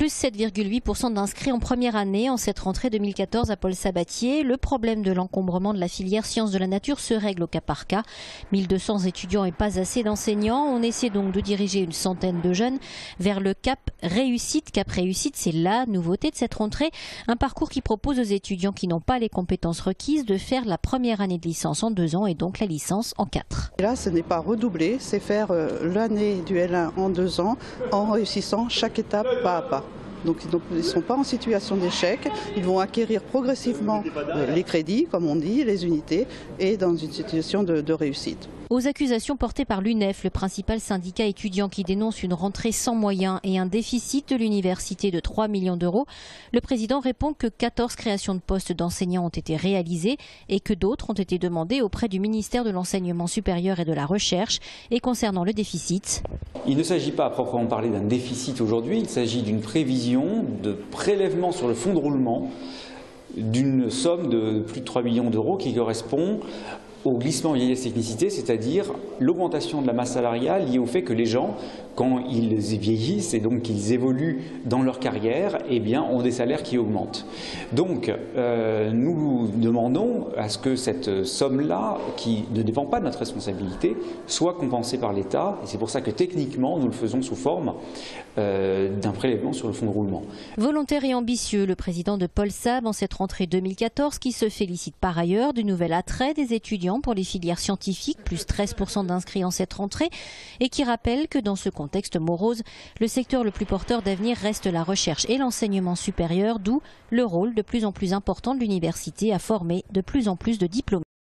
Plus 7,8% d'inscrits en première année en cette rentrée 2014 à Paul Sabatier. Le problème de l'encombrement de la filière sciences de la nature se règle au cas par cas. 1200 étudiants et pas assez d'enseignants. On essaie donc de diriger une centaine de jeunes vers le CAP Réussite. CAP Réussite, c'est la nouveauté de cette rentrée. Un parcours qui propose aux étudiants qui n'ont pas les compétences requises de faire la première année de licence en 2 ans et donc la licence en 4. Et là, ce n'est pas redoubler, c'est faire l'année du L1 en 2 ans en réussissant chaque étape pas à pas. Donc ils ne sont pas en situation d'échec, ils vont acquérir progressivement les crédits, comme on dit, les unités, et dans une situation de réussite. Aux accusations portées par l'UNEF, le principal syndicat étudiant qui dénonce une rentrée sans moyens et un déficit de l'université de 3 millions d'euros, le président répond que 14 créations de postes d'enseignants ont été réalisées et que d'autres ont été demandées auprès du ministère de l'Enseignement supérieur et de la Recherche. Et concernant le déficit, il ne s'agit pas à proprement parler d'un déficit aujourd'hui, il s'agit d'une prévision de prélèvement sur le fonds de roulement d'une somme de plus de 3 millions d'euros qui correspond au glissement vieillesse-technicité, c'est-à-dire l'augmentation de la masse salariale liée au fait que les gens, quand ils vieillissent et donc qu'ils évoluent dans leur carrière, eh bien, ont des salaires qui augmentent. Donc, nous demandons à ce que cette somme-là, qui ne dépend pas de notre responsabilité, soit compensée par l'État. Et c'est pour ça que techniquement, nous le faisons sous forme d'un prélèvement sur le fonds de roulement. Volontaire et ambitieux, le président de Paul Sab en cette rentrée 2014 qui se félicite par ailleurs du nouvel attrait des étudiants pour les filières scientifiques, plus 13% d'inscrits en cette rentrée, et qui rappelle que dans ce contexte morose, le secteur le plus porteur d'avenir reste la recherche et l'enseignement supérieur, d'où le rôle de plus en plus important de l'université à former de plus en plus de diplômés.